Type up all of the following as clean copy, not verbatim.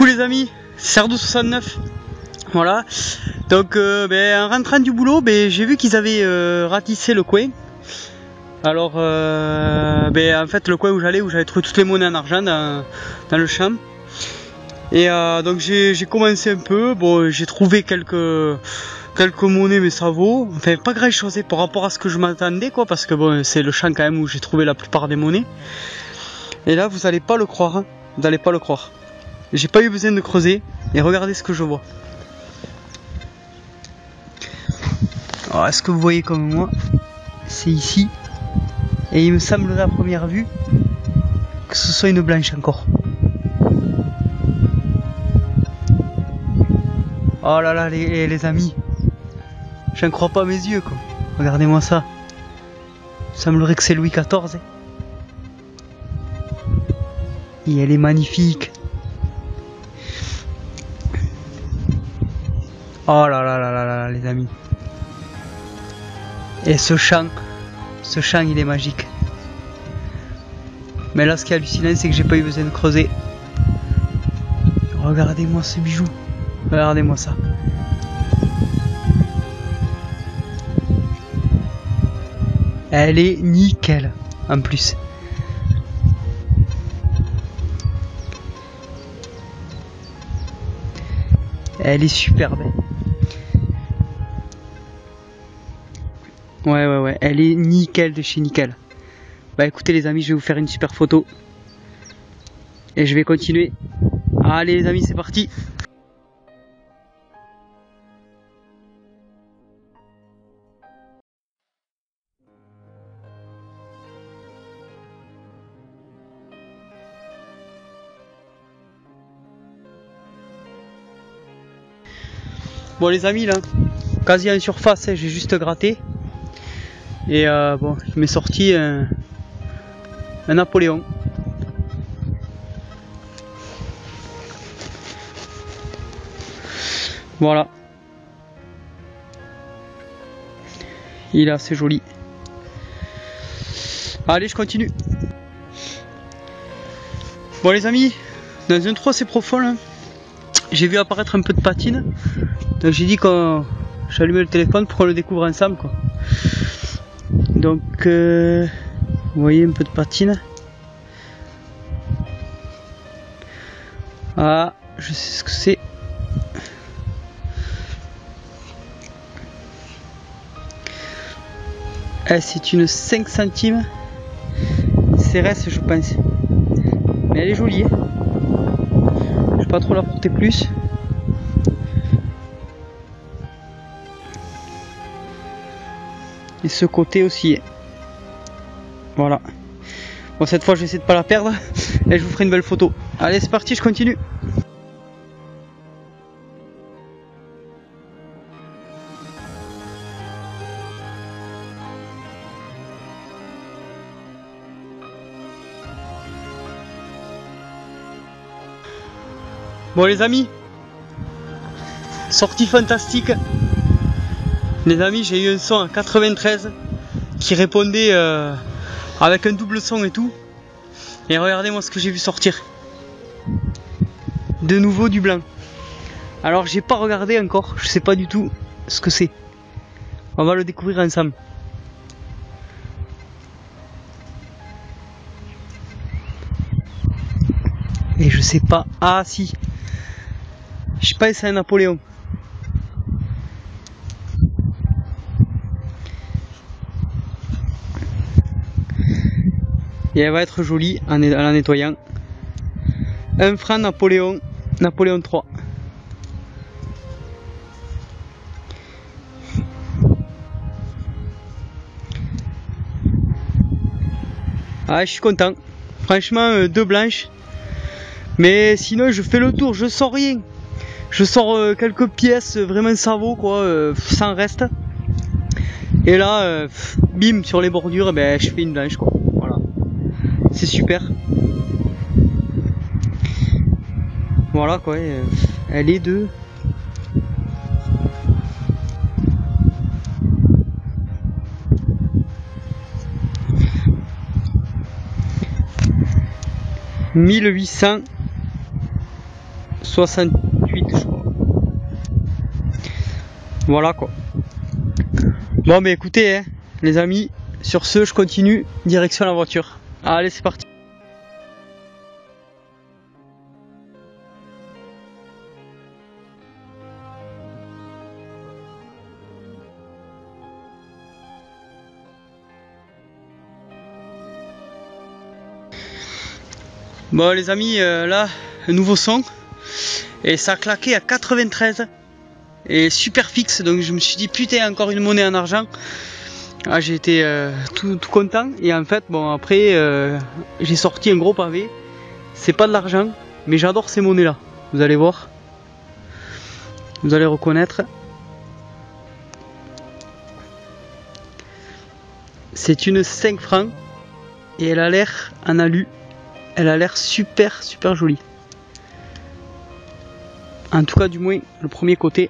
Coucou les amis, c'est Sardou69. Voilà, donc en rentrant du boulot, j'ai vu qu'ils avaient ratissé le coin. Alors en fait le coin où j'allais trouvé toutes les monnaies en argent dans le champ. Et donc j'ai commencé un peu, bon j'ai trouvé quelques monnaies, mais ça vaut, enfin pas grand chose par rapport à ce que je m'attendais quoi, parce que bon c'est le champ quand même où j'ai trouvé la plupart des monnaies. Et là vous allez pas le croire, hein, vous allez pas le croire. J'ai pas eu besoin de creuser et regardez ce que je vois. Alors est-ce que vous voyez comme moi? C'est ici. Et il me semblerait à première vue que ce soit une blanche encore. Oh là là les amis, j'en crois pas mes yeux quoi. Regardez-moi ça. Il semblerait que c'est Louis XIV. Et elle est magnifique. Oh là là là là là les amis. Et ce champ il est magique. Mais là ce qui est hallucinant c'est que j'ai pas eu besoin de creuser. Regardez-moi ce bijou. Regardez-moi ça. Elle est nickel en plus. Elle est superbe. Ouais, elle est nickel de chez nickel. Bah écoutez les amis, je vais vous faire une super photo. Et je vais continuer. Allez les amis, c'est parti. Bon les amis là, quasi en surface, j'ai juste gratté. Et bon, il m'est sorti un Napoléon. Voilà. Il est assez joli. Allez, je continue. Bon les amis, dans un trou assez profond là, j'ai vu apparaître un peu de patine. Donc j'ai dit que j'allumais le téléphone pour qu'on le découvre ensemble quoi. Donc vous voyez un peu de patine. Ah, je sais ce que c'est. Ah, c'est une 5 centimes CRS je pense. Mais elle est jolie. Hein, je vais pas trop la porter plus. Et ce côté aussi. Voilà. Bon cette fois je vais essayer de pas la perdre. Et je vous ferai une belle photo. Allez c'est parti, je continue. Bon les amis, sortie fantastique. Les amis, j'ai eu un son à 93 qui répondait avec un double son et tout. Et regardez-moi ce que j'ai vu sortir. De nouveau du blanc. Alors j'ai pas regardé encore, je sais pas du tout ce que c'est. On va le découvrir ensemble. Et je sais pas. Ah si. Je sais pas si c'est un Napoléon. Et elle va être jolie en la nettoyant. Un franc Napoléon 3. Ah, je suis content. Franchement, deux blanches. Mais sinon, je fais le tour, je sors rien. Je sors quelques pièces, vraiment ça vaut quoi, sans reste. Et là, bim, sur les bordures, je fais une blanche quoi. Voilà. C'est super. Voilà quoi, elle est de... « 1800 68 je crois. Voilà quoi. Bon mais écoutez hein, les amis, sur ce je continue, direction la voiture. Allez c'est parti. Bon les amis, là, un nouveau son, et ça a claqué à 93, et super fixe, donc je me suis dit putain encore une monnaie en argent. Ah, j'ai été tout content, et en fait bon après j'ai sorti un gros pavé, c'est pas de l'argent, mais j'adore ces monnaies là, vous allez voir, vous allez reconnaître. C'est une 5 francs, et elle a l'air en alu. Elle a l'air super jolie. En tout cas du moins le premier côté.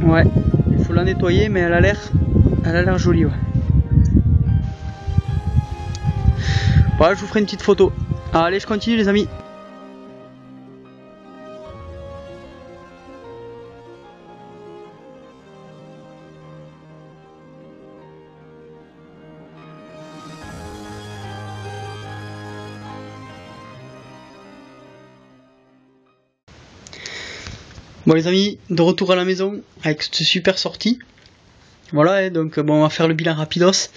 Ouais, il faut la nettoyer mais elle a l'air jolie ouais. Voilà, je vous ferai une petite photo. Allez, je continue les amis. Bon les amis, de retour à la maison avec cette super sortie. Voilà, donc bon, on va faire le bilan rapidos.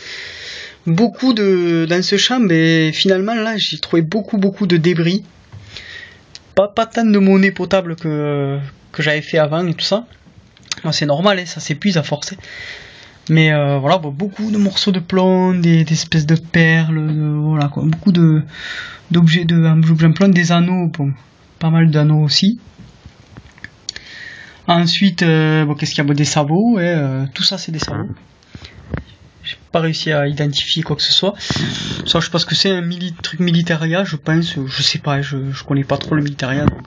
Beaucoup dans ce champ, mais finalement là j'ai trouvé beaucoup de débris. Pas tant de monnaie potable que j'avais fait avant et tout ça. Bon, c'est normal, hein, ça s'épuise à forcer. Mais voilà, bon, beaucoup de morceaux de plomb, des espèces de perles, voilà quoi, beaucoup d'objets en plomb, des anneaux, bon, pas mal d'anneaux aussi. Ensuite, bon, qu'est-ce qu'il y a, bon, des sabots, tout ça c'est des sabots. J'ai pas réussi à identifier quoi que ce soit. Ça, je pense que c'est un truc militaria, je pense, je sais pas, je connais pas trop le militaria. Donc.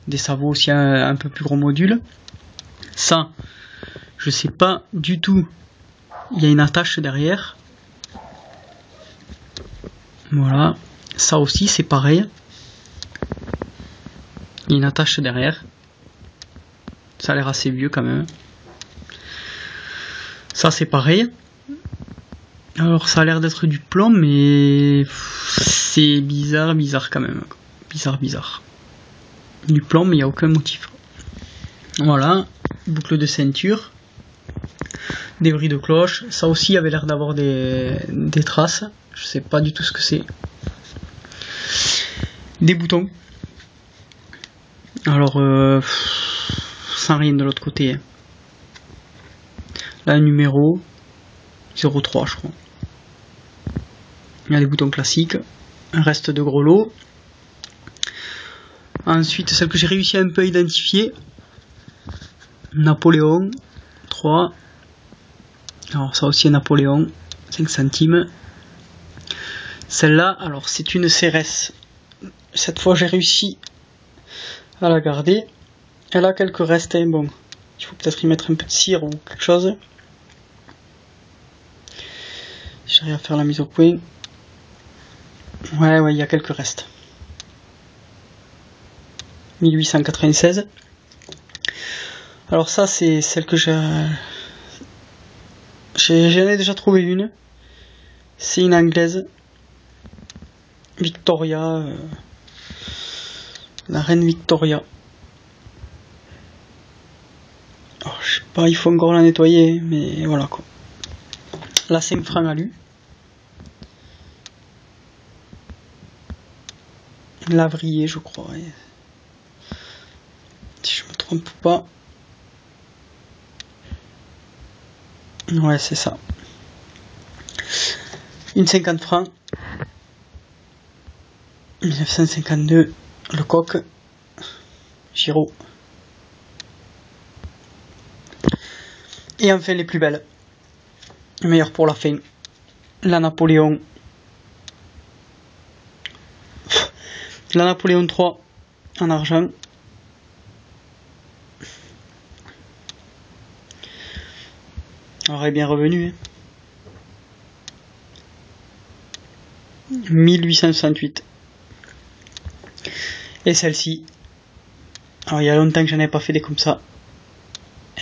Des sabots aussi un peu plus gros module. Ça, je sais pas du tout. Il y a une attache derrière. Voilà. Ça aussi, c'est pareil. Il y a une attache derrière. Ça a l'air assez vieux quand même. Ça, c'est pareil. Alors, ça a l'air d'être du plomb, mais c'est bizarre quand même. Bizarre. Du plomb, mais il n'y a aucun motif. Voilà. Boucle de ceinture. Débris de cloche. Ça aussi avait l'air d'avoir des traces. Je sais pas du tout ce que c'est. Des boutons. Alors, sans rien de l'autre côté. Là, un numéro 03, je crois. Il y a des boutons classiques. Un reste de gros lot. Ensuite, celle que j'ai réussi à un peu identifier. Napoléon 3. Alors, ça aussi, un Napoléon 5 centimes. Celle-là, alors, c'est une CRS. Cette fois, j'ai réussi à la garder. Elle a quelques restes, hein, bon. Il faut peut-être y mettre un peu de cire ou quelque chose. J'arrive à faire la mise au point. Ouais, il y a quelques restes. 1896. Alors ça, c'est celle que j'en ai déjà trouvé une. C'est une anglaise. Victoria. La reine Victoria. Oh, je sais pas, il faut encore la nettoyer, mais voilà quoi. La 5 francs alu. Lavrier, je crois. Si je me trompe pas. Ouais, c'est ça. Une 50 francs. 1952. Le coq. Giraud. Et enfin les plus belles. Meilleure pour la fin. La Napoléon. La Napoléon 3 en argent. Alors, elle est bien revenue. Hein. 1868. Et celle-ci. Alors, il y a longtemps que j'en avais pas fait des comme ça.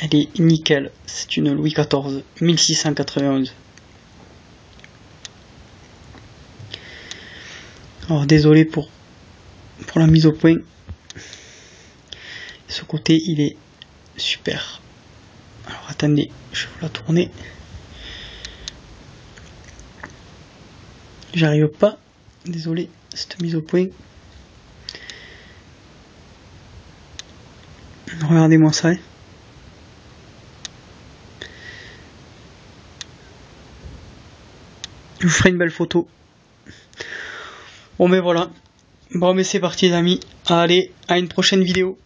Elle est nickel. C'est une Louis XIV. 1691. Alors, désolé pour la mise au point. Ce côté, il est super. Alors, attendez, je vais vous la tourner. J'arrive pas. Désolé, cette mise au point. Regardez-moi ça. Hein. Je vous ferai une belle photo. Bon mais voilà. Bon mais c'est parti les amis. Allez, à une prochaine vidéo.